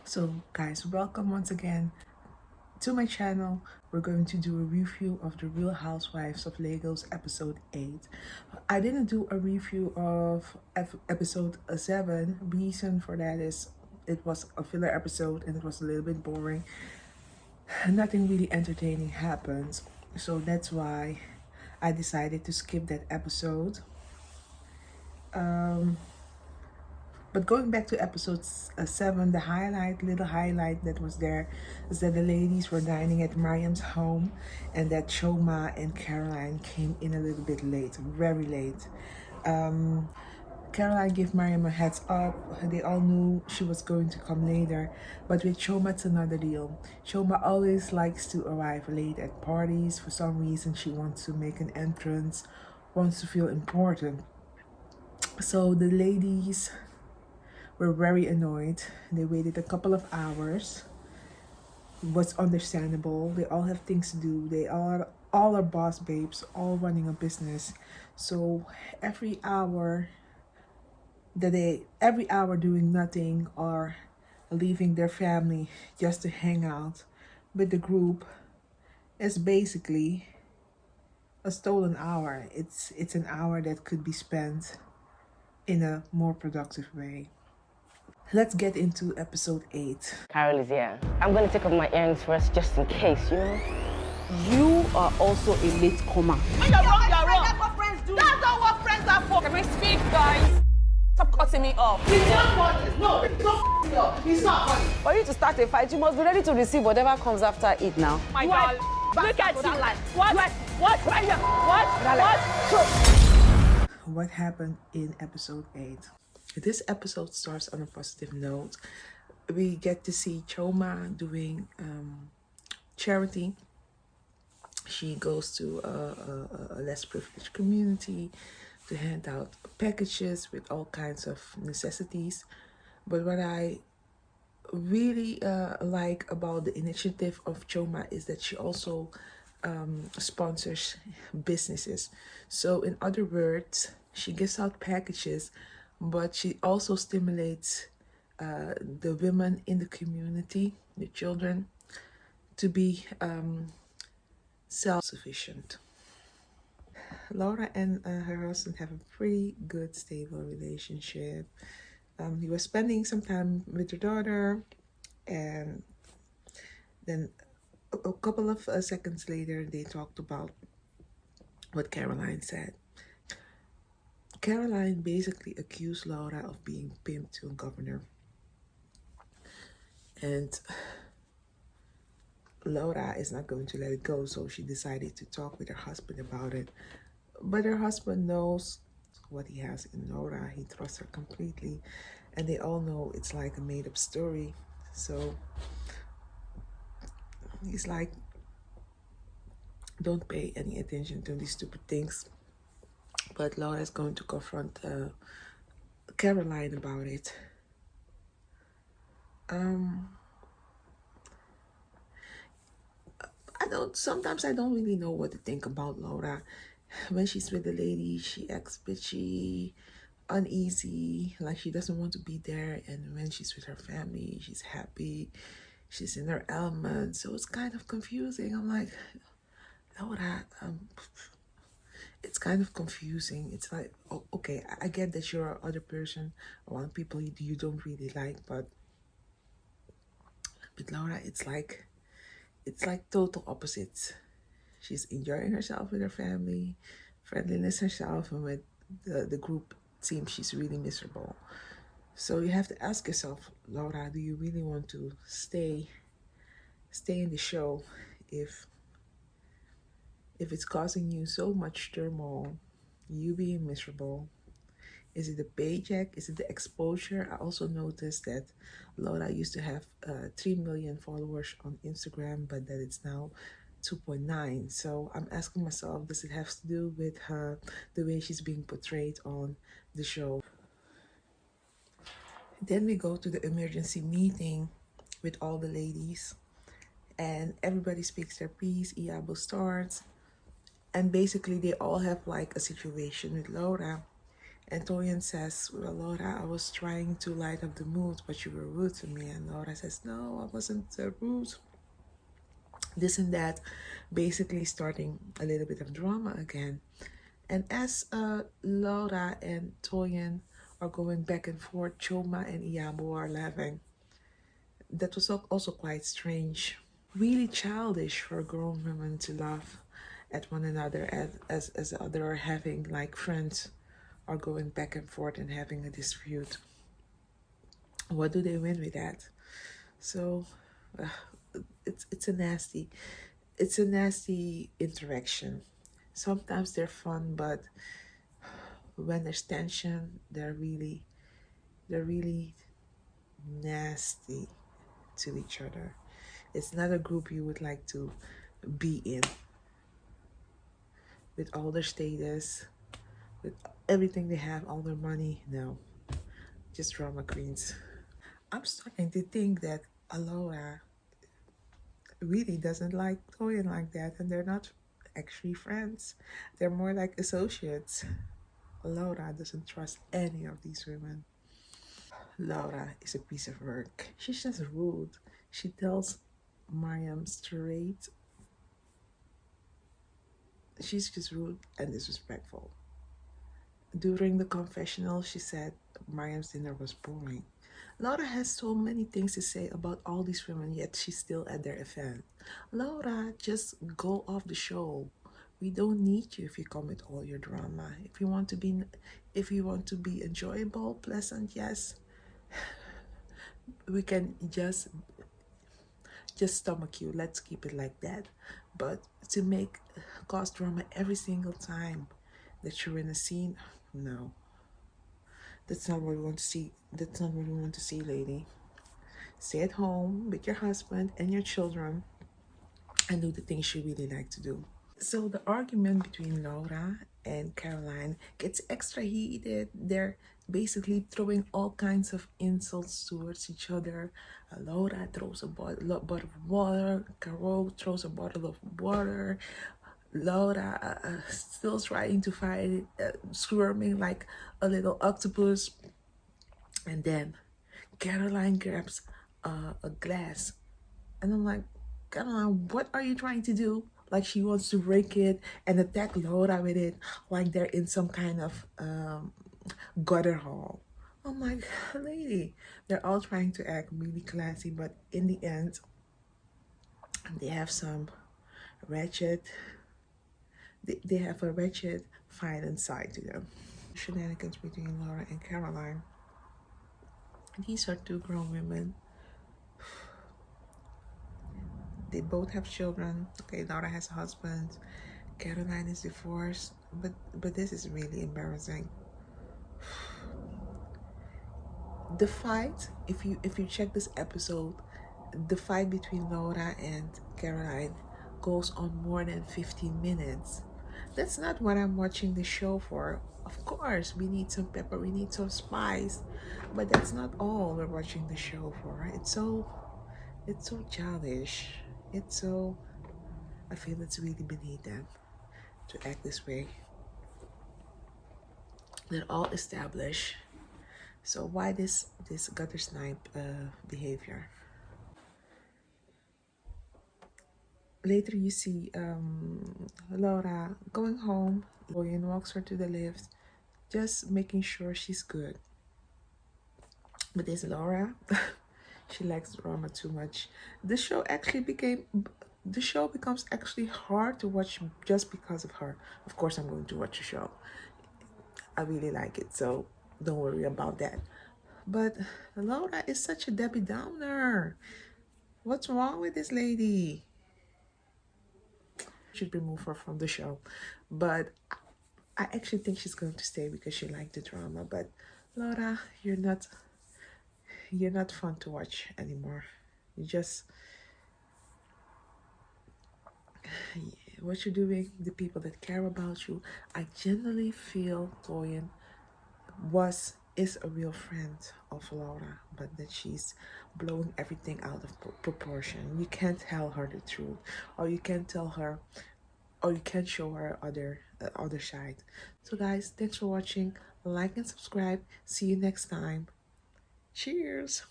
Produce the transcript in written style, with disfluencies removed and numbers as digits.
So guys, welcome once again to my channel. We're going to do a review of the Real Housewives of Lagos episode 8. I didn't do a review of episode 7. Reason for that is it was a filler episode and it was a little bit boring. Nothing really entertaining happens. So that's why I decided to skip that episode. But going back to episode 7, the little highlight that was there is that the ladies were dining at Mariam's home and that Choma and Caroline came in a little bit late, very late. Caroline gave Mariam a heads up. They all knew she was going to come later. But with Choma, it's another deal. Choma always likes to arrive late at parties. For some reason, she wants to make an entrance, wants to feel important. So the ladies were very annoyed. They waited a couple of hours. What's understandable. They all have things to do. They all are boss babes, all running a business. So every hour doing nothing or leaving their family just to hang out with the group is basically a stolen hour. It's an hour that could be spent in a more productive way. Let's get into episode 8. Carol is here. I'm going to take off my earrings first just in case, you know? You are also a late comer. When you're wrong, you're wrong. That's what friends do. That's not what friends are for. Can we speak, guys? Stop cutting me off. It's not funny. No, it's not funny. It's not funny. For you to start a fight, you must be ready to receive whatever comes after it now. My God. Look at you. What? What happened in episode 8? This episode starts on a positive note. We get to see Choma doing charity. She goes to a less privileged community to hand out packages with all kinds of necessities. But what I really like about the initiative of Choma is that she also sponsors businesses. So in other words, she gives out packages, but she also stimulates the women in the community, the children, to be self-sufficient. Laura and her husband have a pretty good, stable relationship. He was spending some time with her daughter, and then a couple of seconds later, they talked about what Caroline said. Caroline basically accused Laura of being pimped to a governor. And Laura is not going to let it go, so she decided to talk with her husband about it. But her husband knows what he has in Laura. He trusts her completely. And they all know it's like a made-up story. So he's like, don't pay any attention to these stupid things. But Laura is going to confront Caroline about it. Sometimes I don't really know what to think about Laura. When she's with the lady, she acts bitchy, uneasy, like she doesn't want to be there. And when she's with her family, she's happy, she's in her element. So it's kind of confusing. I'm like, Laura, it's kind of confusing. It's like, oh, okay, I get that you're a other person, one people you don't really like, but with Laura, it's like total opposites. She's enjoying herself with her family, friendliness herself, and with the group, it seems she's really miserable. So you have to ask yourself, Laura, do you really want to stay in the show if it's causing you so much turmoil, you being miserable? Is it the paycheck? Is it the exposure? I also noticed that Laura used to have 3 million followers on Instagram, but that it's now 2.9. So I'm asking myself, does it have to do with the way she's being portrayed on the show? Then we go to the emergency meeting with all the ladies, and everybody speaks their piece. Iabo starts, and basically they all have like a situation with Laura, And Toyin says, well, Laura, I was trying to light up the mood, but you were rude to me. And Laura says, no, I wasn't rude. This and that, basically starting a little bit of drama again. And as Laura and Toyin are going back and forth, Choma and Iyabo are laughing. That was also quite strange. Really childish for grown women to laugh at one another as other are having like friends are going back and forth and having a dispute. What do they win with that? So it's a nasty interaction. Sometimes they're fun, but when there's tension, they're really nasty to each other. It's not a group you would like to be in, with all their status, with everything they have, all their money. No, just drama queens. I'm starting to think that Alora really doesn't like Toyin like that, and they're not actually friends. They're more like associates. Laura doesn't trust any of these women. Laura is a piece of work. She's just rude. She tells Mariam straight. She's just rude and disrespectful. During the confessional, she said Mariam's dinner was boring. Laura has so many things to say about all these women, yet she's still at their event. Laura, just go off the show. We don't need you if you come with all your drama. If you want to be enjoyable, pleasant, yes, we can just stomach you. Let's keep it like that. But to make cause drama every single time that you're in a scene, no. That's not what we want to see. That's not what we want to see, lady. Stay at home with your husband and your children and do the things you really like to do. So the argument between Laura and Caroline gets extra heated. They're basically throwing all kinds of insults towards each other. Laura throws a bottle of water. Carol throws a bottle of water. Laura still trying to fight it, squirming like a little octopus. And then Caroline grabs a glass. And I'm like, Caroline, what are you trying to do? Like she wants to break it and attack Laura with it, like they're in some kind of gutter hall. I'm like, lady, they're all trying to act really classy, but in the end, they have some wretched, they have a wretched violent side to them. Shenanigans between Laura and Caroline. These are two grown women. They both have children. Okay, Laura has a husband. Caroline is divorced. But this is really embarrassing. The fight, if you check this episode, the fight between Laura and Caroline goes on more than 15 minutes. That's not what I'm watching the show for. Of course, we need some pepper, we need some spice, but that's not all we're watching the show for. It's so childish. I feel it's really beneath them to act this way. They're all established. So why this gutter snipe behavior? Later you see Laura going home. Boyan walks her to the lift, just making sure she's good. But this Laura, she likes drama too much. The show becomes actually hard to watch just because of her. Of course, I'm going to watch the show. I really like it, so don't worry about that. But Laura is such a Debbie Downer. What's wrong with this lady? Should remove her from the show. But I actually think she's going to stay because she liked the drama. But Laura, you're not fun to watch anymore. You just, what you're doing, the people that care about you. I genuinely feel Toyin is a real friend of Laura, but that she's blowing everything out of proportion. You can't tell her the truth, or you can't tell her, or you can't show her other side. So guys, thanks for watching. like and subscribe. See you next time. Cheers.